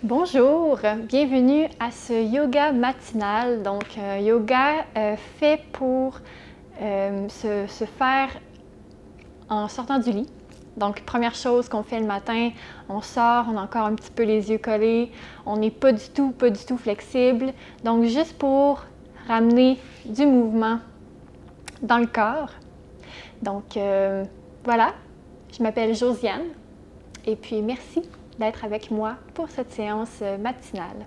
Bonjour, bienvenue à ce yoga matinal. Donc, yoga fait pour se faire en sortant du lit. Donc, première chose qu'on fait le matin, on sort, on a encore un petit peu les yeux collés, on n'est pas du tout flexible. Donc, juste pour ramener du mouvement dans le corps. Donc, voilà, je m'appelle Josiane et puis merci d'être avec moi pour cette séance matinale.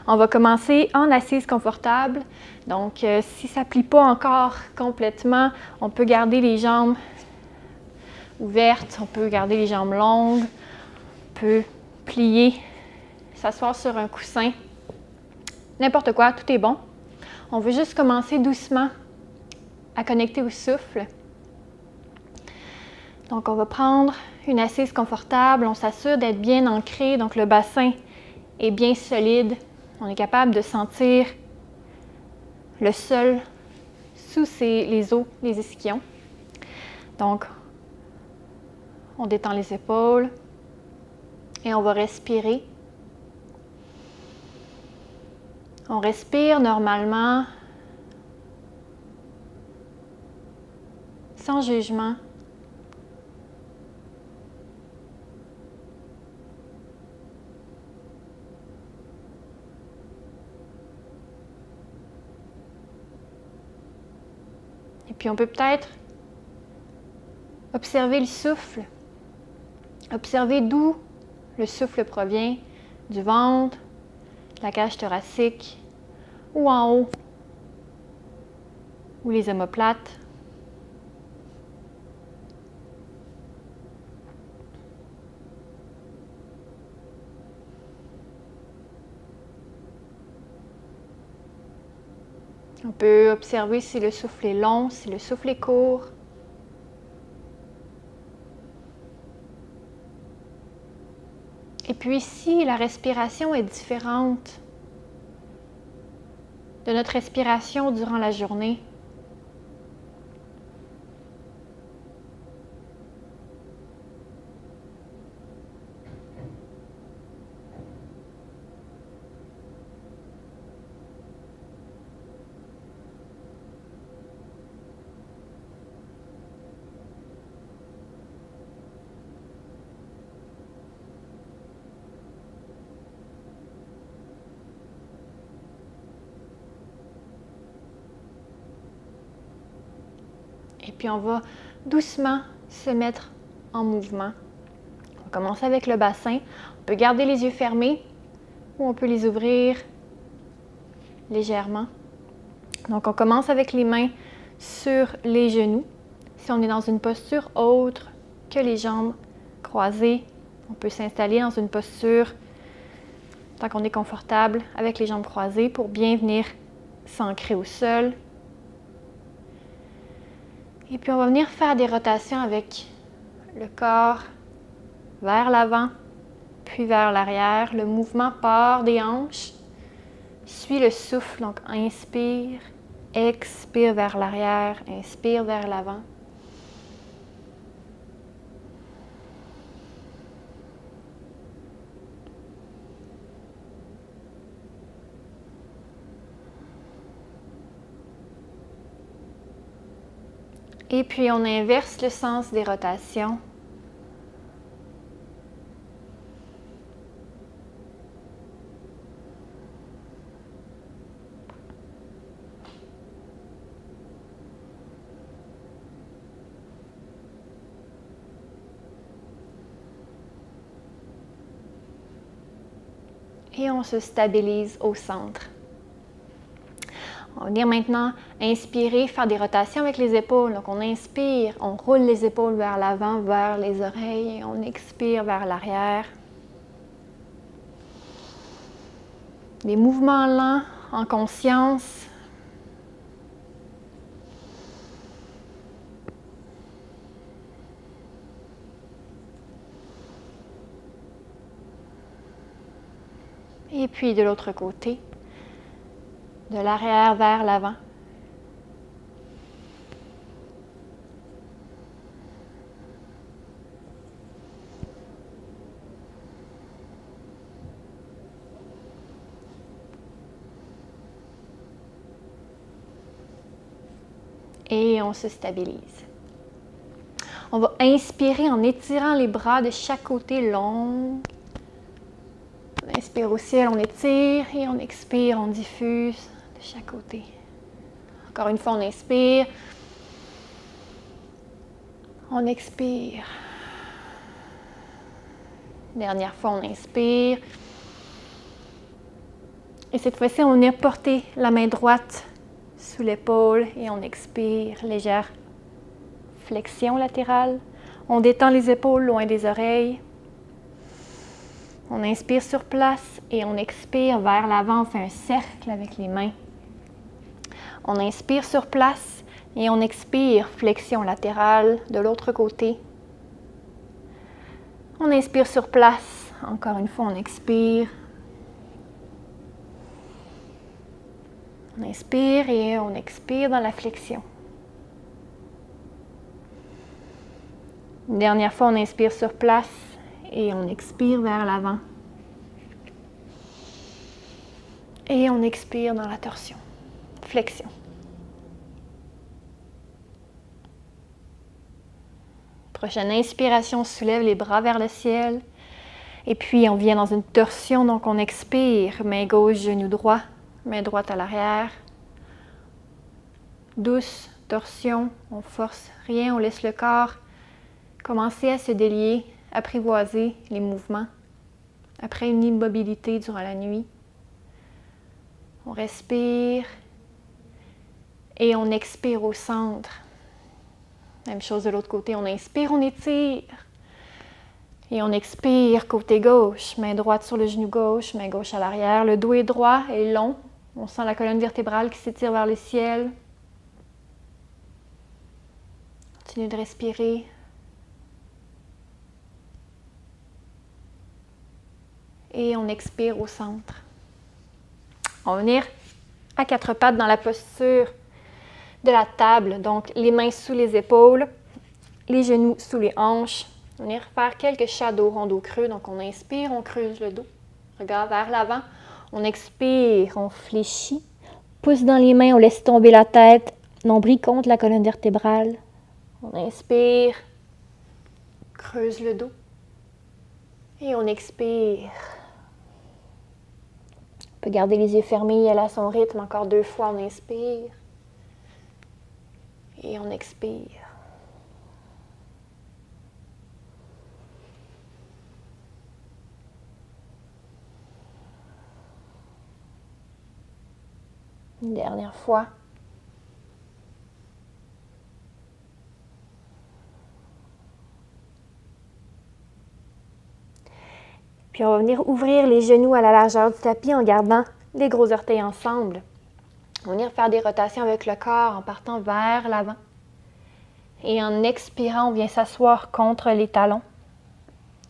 On va commencer en assise confortable. Donc, si ça ne plie pas encore complètement, on peut garder les jambes ouvertes, on peut garder les jambes longues, on peut plier, s'asseoir sur un coussin. N'importe quoi, tout est bon. On veut juste commencer doucement à connecter au souffle. Donc, on va prendre une assise confortable. On s'assure d'être bien ancré. Donc, le bassin est bien solide. On est capable de sentir le sol sous les os, les ischions. Donc, on détend les épaules et on va respirer. On respire normalement, sans jugement. Et puis on peut peut-être observer le souffle, observer d'où le souffle provient, du ventre, de la cage thoracique, ou en haut, ou les omoplates. On peut observer si le souffle est long, si le souffle est court. Et puis si la respiration est différente de notre respiration durant la journée, et puis on va doucement se mettre en mouvement. On commence avec le bassin. On peut garder les yeux fermés ou on peut les ouvrir légèrement. Donc on commence avec les mains sur les genoux. Si on est dans une posture autre que les jambes croisées, on peut s'installer dans une posture tant qu'on est confortable avec les jambes croisées pour bien venir s'ancrer au sol. Et puis on va venir faire des rotations avec le corps vers l'avant, puis vers l'arrière. Le mouvement part des hanches, suit le souffle. Donc inspire, expire vers l'arrière, inspire vers l'avant. Et puis on inverse le sens des rotations. Et on se stabilise au centre. On va venir maintenant inspirer, faire des rotations avec les épaules. Donc on inspire, on roule les épaules vers l'avant, vers les oreilles. On expire vers l'arrière. Des mouvements lents en conscience. Et puis de l'autre côté, de l'arrière vers l'avant. Et on se stabilise. On va inspirer en étirant les bras de chaque côté long. On inspire au ciel, on étire et on expire, on diffuse de chaque côté. Encore une fois, on inspire. On expire. Dernière fois, on inspire. Et cette fois-ci, on vient porter la main droite sous l'épaule et on expire. Légère flexion latérale. On détend les épaules loin des oreilles. On inspire sur place et on expire vers l'avant. On fait un cercle avec les mains. On inspire sur place et on expire, flexion latérale de l'autre côté. On inspire sur place. Encore une fois, on expire. On inspire et on expire dans la flexion. Une dernière fois, on inspire sur place et on expire vers l'avant. Et on expire dans la torsion, flexion. Prochaine inspiration, on soulève les bras vers le ciel. Et puis, on vient dans une torsion, donc on expire. Main gauche, genou droit, main droite à l'arrière. Douce torsion, on force rien, on laisse le corps commencer à se délier, apprivoiser les mouvements. Après une immobilité durant la nuit, on respire et on expire au centre. Même chose de l'autre côté, on inspire, on étire. Et on expire côté gauche, main droite sur le genou gauche, main gauche à l'arrière. Le dos est droit et long. On sent la colonne vertébrale qui s'étire vers le ciel. Continue de respirer. Et on expire au centre. On va venir à quatre pattes dans la posture de la table. Donc, les mains sous les épaules, les genoux sous les hanches. On va venir faire quelques shadows ronds dos creux. Donc, on inspire, on creuse le dos. Regard vers l'avant. On expire, on fléchit. Pouce dans les mains, on laisse tomber la tête. Nombril contre la colonne vertébrale. On inspire, creuse le dos. Et on expire. On peut garder les yeux fermés et aller à son rythme. Encore 2 fois, on inspire. Et on expire. Une dernière fois. Puis on va venir ouvrir les genoux à la largeur du tapis en gardant les gros orteils ensemble. On va venir faire des rotations avec le corps en partant vers l'avant. Et en expirant, on vient s'asseoir contre les talons.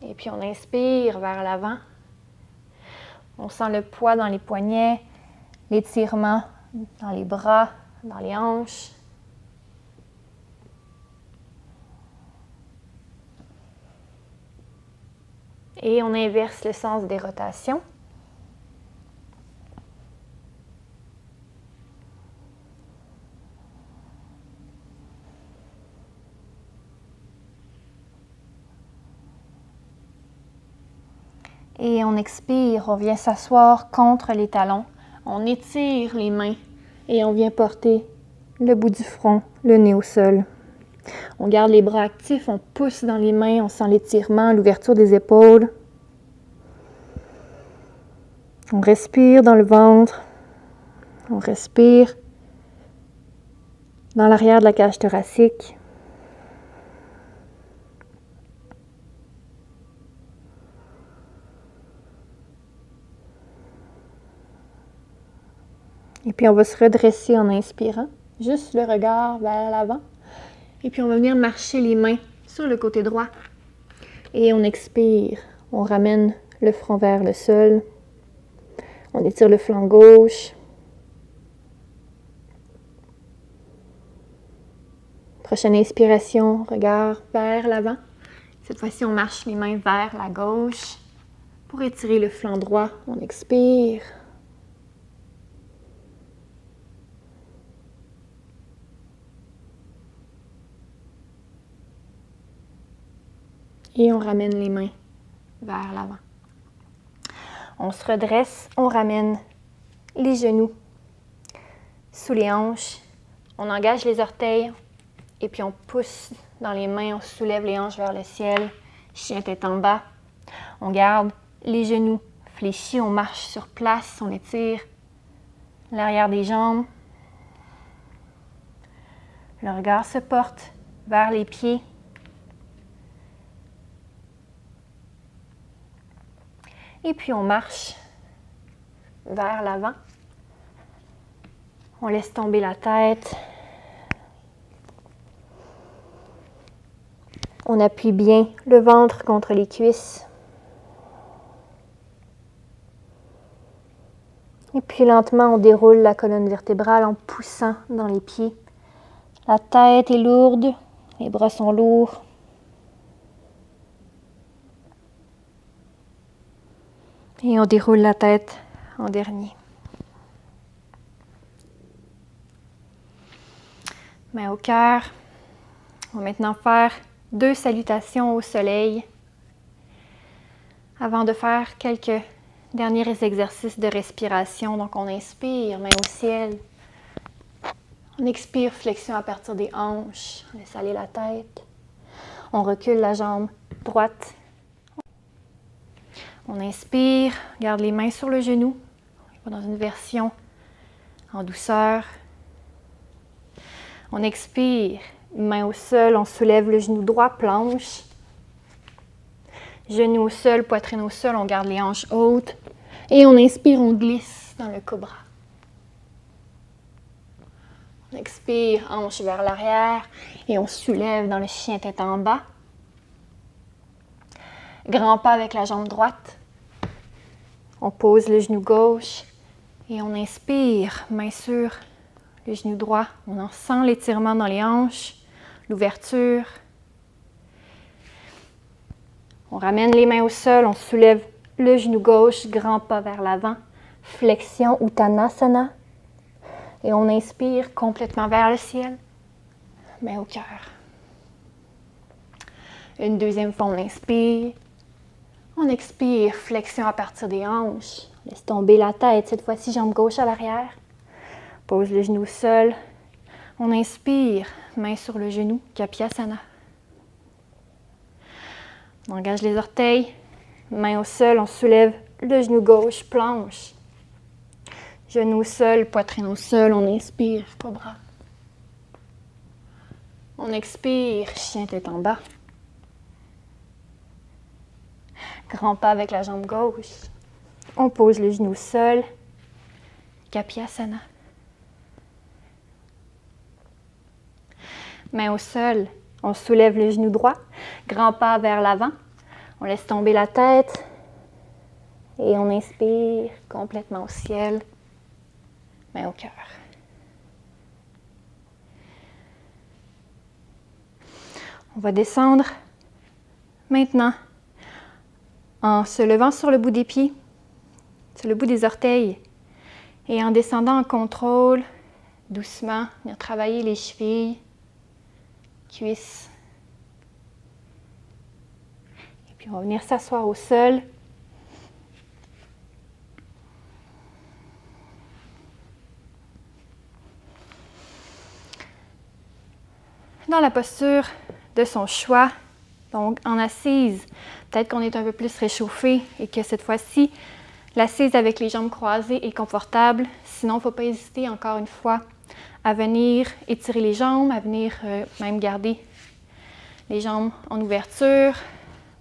Et puis on inspire vers l'avant. On sent le poids dans les poignets, l'étirement dans les bras, dans les hanches. Et on inverse le sens des rotations. Et on expire, on vient s'asseoir contre les talons. On étire les mains et on vient porter le bout du front, le nez au sol. On garde les bras actifs, on pousse dans les mains, on sent l'étirement, l'ouverture des épaules. On respire dans le ventre. On respire dans l'arrière de la cage thoracique. Et puis on va se redresser en inspirant, juste le regard vers l'avant. Et puis on va venir marcher les mains sur le côté droit. Et on expire, on ramène le front vers le sol. On étire le flanc gauche. Prochaine inspiration, regard vers l'avant. Cette fois-ci, on marche les mains vers la gauche pour étirer le flanc droit. On expire. Et on ramène les mains vers l'avant. On se redresse, on ramène les genoux sous les hanches. On engage les orteils et puis on pousse dans les mains, on soulève les hanches vers le ciel. Chien tête en bas. On garde les genoux fléchis, on marche sur place, on étire l'arrière des jambes. Le regard se porte vers les pieds. Et puis on marche vers l'avant. On laisse tomber la tête. On appuie bien le ventre contre les cuisses. Et puis lentement, on déroule la colonne vertébrale en poussant dans les pieds. La tête est lourde, les bras sont lourds. Et on déroule la tête en dernier. Main au cœur. On va maintenant faire 2 salutations au soleil avant de faire quelques derniers exercices de respiration. Donc on inspire, main au ciel. On expire, flexion à partir des hanches. On laisse aller la tête. On recule la jambe droite. On inspire, garde les mains sur le genou. On va dans une version en douceur. On expire, main au sol, on soulève le genou droit, planche. Genou au sol, poitrine au sol, on garde les hanches hautes. Et on inspire, on glisse dans le cobra. On expire, hanche vers l'arrière et on soulève dans le chien tête en bas. Grand pas avec la jambe droite. On pose le genou gauche et on inspire, main sur le genou droit. On en sent l'étirement dans les hanches, l'ouverture. On ramène les mains au sol, on soulève le genou gauche, grand pas vers l'avant. Flexion Uttanasana. Et on inspire complètement vers le ciel, main au cœur. Une deuxième fois, on inspire. On expire, flexion à partir des hanches. Laisse tomber la tête, cette fois-ci, jambe gauche à l'arrière. Pose le genou au sol. On inspire, main sur le genou, Kapiasana. On engage les orteils, main au sol, on soulève le genou gauche, planche. Genou au sol, poitrine au sol, on inspire, cobra. On expire, chien tête en bas. Grand pas avec la jambe gauche. On pose le genou au sol, Kapiasana. Main au sol, on soulève le genou droit, grand pas vers l'avant. On laisse tomber la tête et on inspire complètement au ciel, main au cœur. On va descendre maintenant en se levant sur le bout des pieds, sur le bout des orteils et en descendant en contrôle, doucement, venir travailler les chevilles, cuisses. Et puis on va venir s'asseoir au sol. Dans la posture de son choix, donc en assise, peut-être qu'on est un peu plus réchauffé et que cette fois-ci, l'assise avec les jambes croisées est confortable. Sinon, il ne faut pas hésiter encore une fois à venir étirer les jambes, à venir même garder les jambes en ouverture,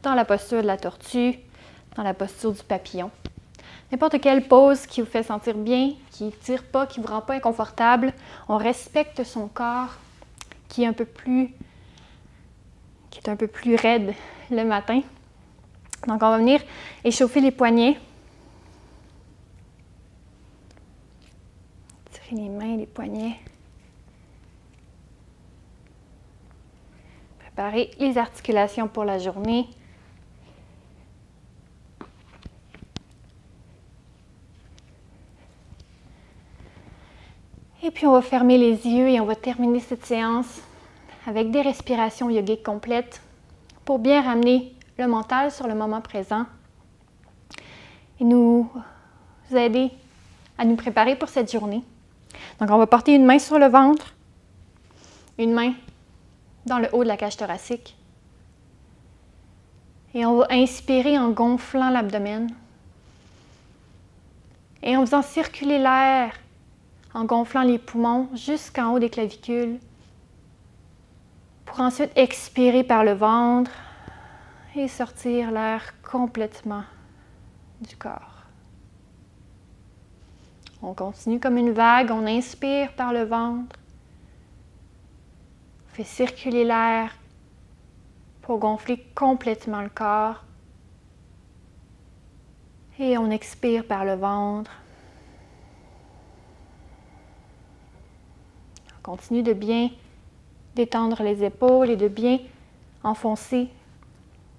dans la posture de la tortue, dans la posture du papillon. N'importe quelle pose qui vous fait sentir bien, qui ne tire pas, qui ne vous rend pas inconfortable, on respecte son corps qui est un peu plus raide le matin. Donc, on va venir échauffer les poignets. Tirer les mains, les poignets. Préparer les articulations pour la journée. Et puis, on va fermer les yeux et on va terminer cette séance avec des respirations yogiques complètes pour bien ramener le mental sur le moment présent et nous aider à nous préparer pour cette journée. Donc, on va porter une main sur le ventre, une main dans le haut de la cage thoracique. Et on va inspirer en gonflant l'abdomen. Et en faisant circuler l'air, en gonflant les poumons jusqu'en haut des clavicules. Pour ensuite expirer par le ventre et sortir l'air complètement du corps. On continue comme une vague, on inspire par le ventre. On fait circuler l'air pour gonfler complètement le corps. Et on expire par le ventre. On continue de bien détendre les épaules et de bien enfoncer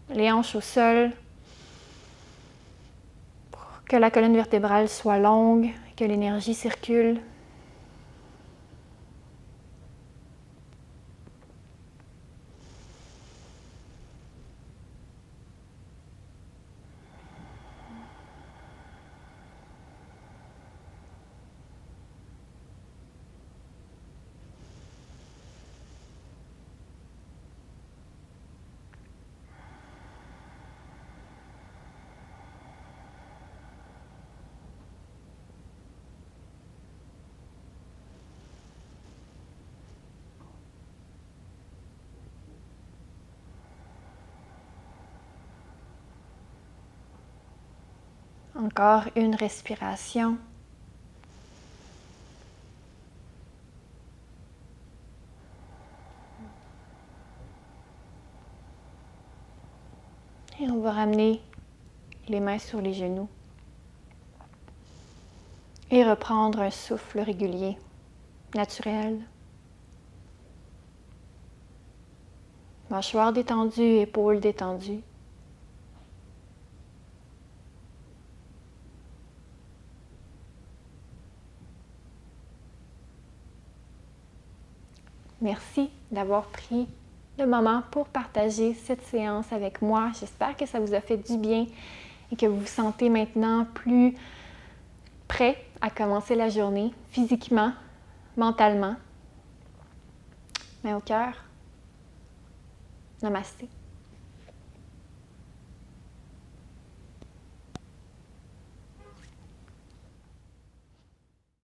les hanches au sol pour que la colonne vertébrale soit longue, que l'énergie circule. Encore une respiration. Et on va ramener les mains sur les genoux et reprendre un souffle régulier, naturel. Mâchoire détendue, épaules détendues. Merci d'avoir pris le moment pour partager cette séance avec moi. J'espère que ça vous a fait du bien et que vous vous sentez maintenant plus prêt à commencer la journée, physiquement, mentalement. Main au cœur. Namasté.